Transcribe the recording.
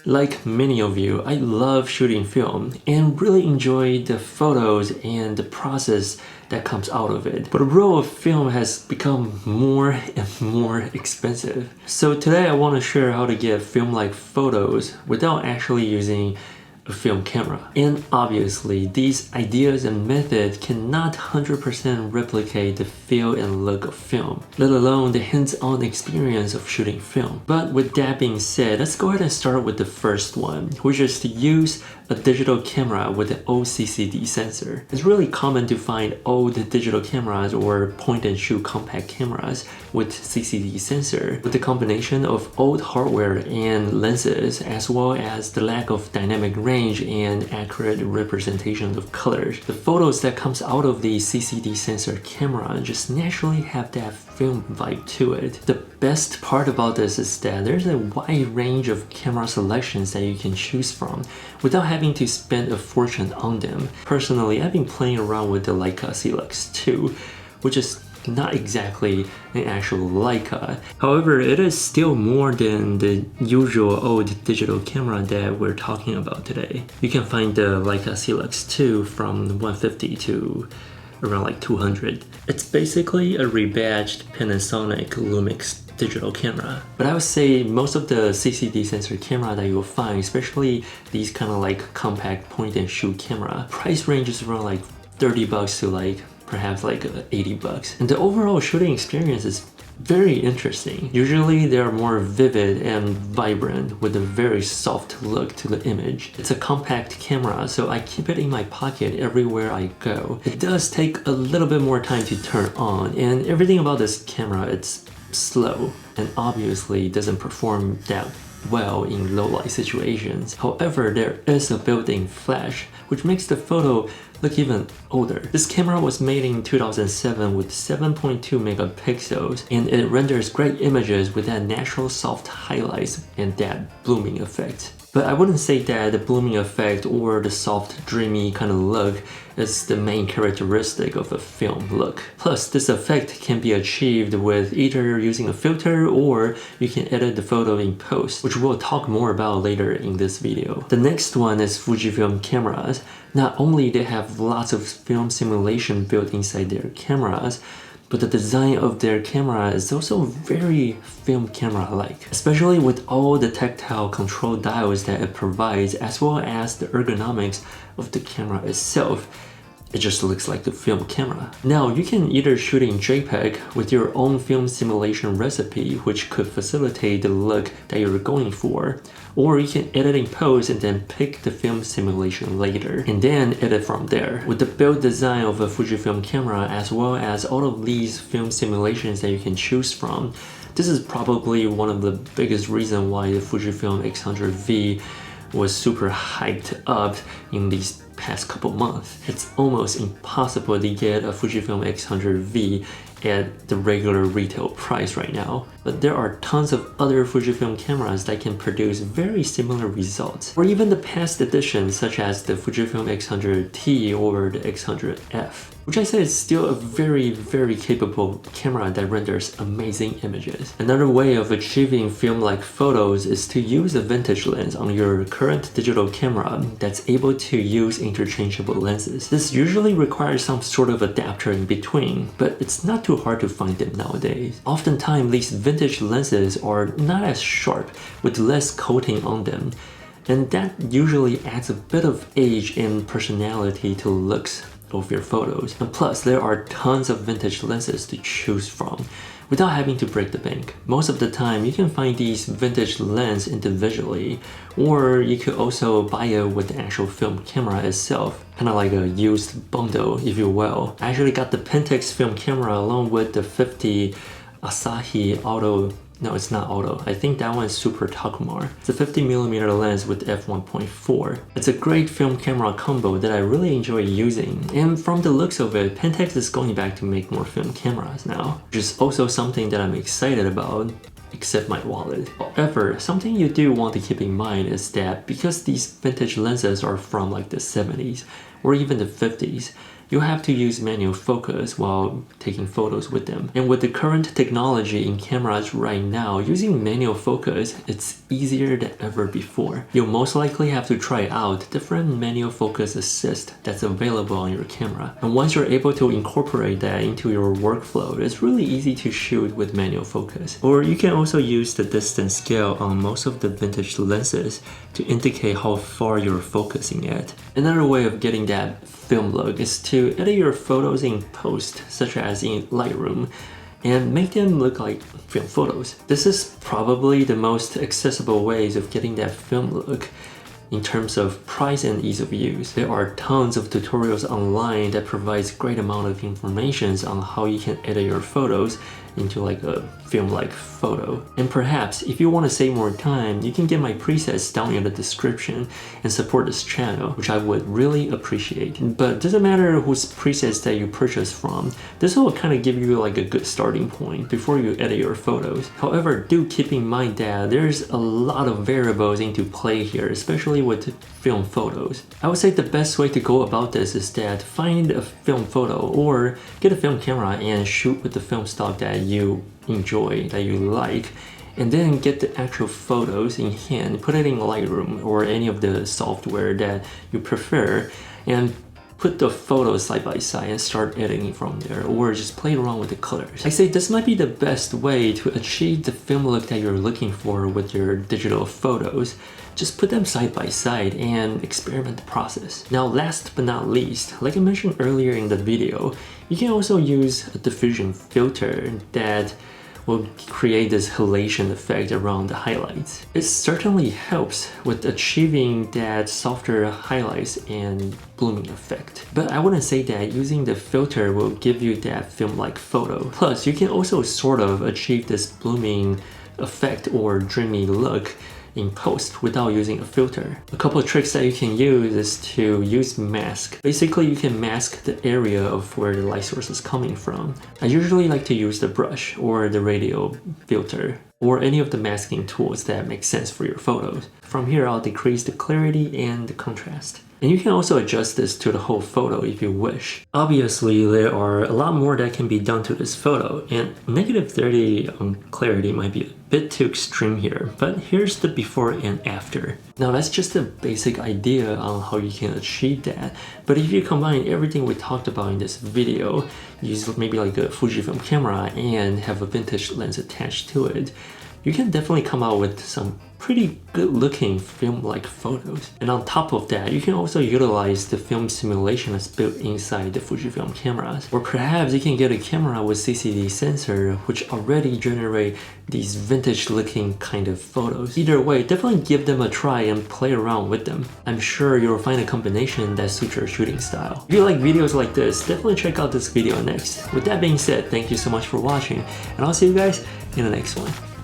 Like many of you, I love shooting film and really enjoy the photos and the process that comes out of it. But the roll of film has become more and more expensive. So today I want to share how to get film-like photos without actually using a film camera. And obviously, these ideas and methods cannot 100% replicate the feel and look of film, let alone the hands-on experience of shooting film. But with that being said, let's go ahead and start with the first one, which is to use a digital camera with an old CCD sensor. It's really common to find old digital cameras or point-and-shoot compact cameras with CCD sensor. With the combination of old hardware and lenses, as well as the lack of dynamic range and accurate representation of colors, the photos that comes out of the CCD sensor camera just naturally have that film vibe to it. The best part about this is that there's a wide range of camera selections that you can choose from without having to spend a fortune on them. Personally, I've been playing around with the Leica Celux 2, which is not exactly an actual Leica. However, it is still more than the usual old digital camera that we're talking about today. You can find the Leica Celux 2 from 150 to around like 200. It's basically a rebadged Panasonic Lumix digital camera. But I would say most of the CCD sensor camera that you'll find, especially these kind of like compact point and shoot camera, price range is around like 30 bucks to like perhaps like 80 bucks. And the overall shooting experience is very interesting. Usually they are more vivid and vibrant with a very soft look to the image. It's a compact camera, so I keep it in my pocket everywhere I go. It does take a little bit more time to turn on, and everything about this camera, it's slow and obviously doesn't perform that well in low light situations. However, there is a built-in flash, which makes the photo look even older. This camera was made in 2007 with 7.2 megapixels, and it renders great images with that natural soft highlights and that blooming effect. But I wouldn't say that the blooming effect or the soft, dreamy kind of look is the main characteristic of a film look. Plus, this effect can be achieved with either using a filter or you can edit the photo in post, which we'll talk more about later in this video. The next one is Fujifilm cameras. Not only they have lots of film simulation built inside their cameras, but the design of their camera is also very film camera-like, especially with all the tactile control dials that it provides, as well as the ergonomics of the camera itself. It just looks like the film camera. Now, you can either shoot in JPEG with your own film simulation recipe, which could facilitate the look that you're going for, or you can edit in post and then pick the film simulation later, and then edit from there. With the build design of a Fujifilm camera, as well as all of these film simulations that you can choose from, this is probably one of the biggest reasons why the Fujifilm X100V was super hyped up in these past couple months. It's almost impossible to get a Fujifilm X100V at the regular retail price right now. But there are tons of other Fujifilm cameras that can produce very similar results. Or even the past editions such as the Fujifilm X100T or the X100F, which I say is still a very capable camera that renders amazing images. Another way of achieving film-like photos is to use a vintage lens on your current digital camera that's able to use interchangeable lenses. This usually requires some sort of adapter in between, but it's not too hard to find them nowadays. Oftentimes, these vintage lenses are not as sharp, with less coating on them, and that usually adds a bit of age and personality to looks of your photos. And plus, there are tons of vintage lenses to choose from without having to break the bank. Most of the time, you can find these vintage lenses individually, or you could also buy it with the actual film camera itself, kind of like a used bundle, if you will. I actually got the Pentax film camera along with the 50 Asahi Auto. No, it's not auto. I think that one is Super Takumar. It's a 50mm lens with f1.4. It's a great film camera combo that I really enjoy using. And from the looks of it, Pentax is going back to make more film cameras now, which is also something that I'm excited about, except my wallet. However, something you do want to keep in mind is that because these vintage lenses are from like the 70s or even the 50s, you'll have to use manual focus while taking photos with them. And with the current technology in cameras right now, using manual focus, it's easier than ever before. You'll most likely have to try out different manual focus assist that's available on your camera. And once you're able to incorporate that into your workflow, it's really easy to shoot with manual focus. Or you can also use the distance scale on most of the vintage lenses to indicate how far you're focusing at. Another way of getting that film look is to edit your photos in post, such as in Lightroom, and make them look like film photos. This is probably the most accessible ways of getting that film look in terms of price and ease of use. There are tons of tutorials online that provides great amount of information on how you can edit your photos into like a film-like photo. And perhaps if you want to save more time, you can get my presets down in the description and support this channel, which I would really appreciate. But it doesn't matter whose presets that you purchase from, this will kind of give you like a good starting point before you edit your photos. However, do keep in mind that there's a lot of variables into play here, especially with film photos. I would say the best way to go about this is that find a film photo or get a film camera and shoot with the film stock that you enjoy, that you like, and then get the actual photos in hand, put it in Lightroom or any of the software that you prefer, and put the photos side by side and start editing from there, or just play around with the colors. I say this might be the best way to achieve the film look that you're looking for with your digital photos. Just put them side by side and experiment the process. Now, last but not least, like I mentioned earlier in the video, you can also use a diffusion filter that will create this halation effect around the highlights. It certainly helps with achieving that softer highlights and blooming effect. But I wouldn't say that using the filter will give you that film-like photo. Plus, you can also sort of achieve this blooming effect or dreamy look in post without using a filter. A couple of tricks that you can use is to use mask. Basically, you can mask the area of where the light source is coming from. I usually like to use the brush or the radial filter or any of the masking tools that make sense for your photos. From here, I'll decrease the clarity and the contrast. And you can also adjust this to the whole photo if you wish. Obviously, there are a lot more that can be done to this photo, and -30 on clarity might be a bit too extreme here, but here's the before and after. Now that's just a basic idea on how you can achieve that, but if you combine everything we talked about in this video, use maybe like a Fujifilm camera and have a vintage lens attached to it, you can definitely come out with some pretty good looking film-like photos. And on top of that, you can also utilize the film simulation that's built inside the Fujifilm cameras. Or perhaps you can get a camera with CCD sensor which already generate these vintage looking kind of photos. Either way, definitely give them a try and play around with them. I'm sure you'll find a combination that suits your shooting style. If you like videos like this, definitely check out this video next. With that being said, thank you so much for watching, and I'll see you guys in the next one.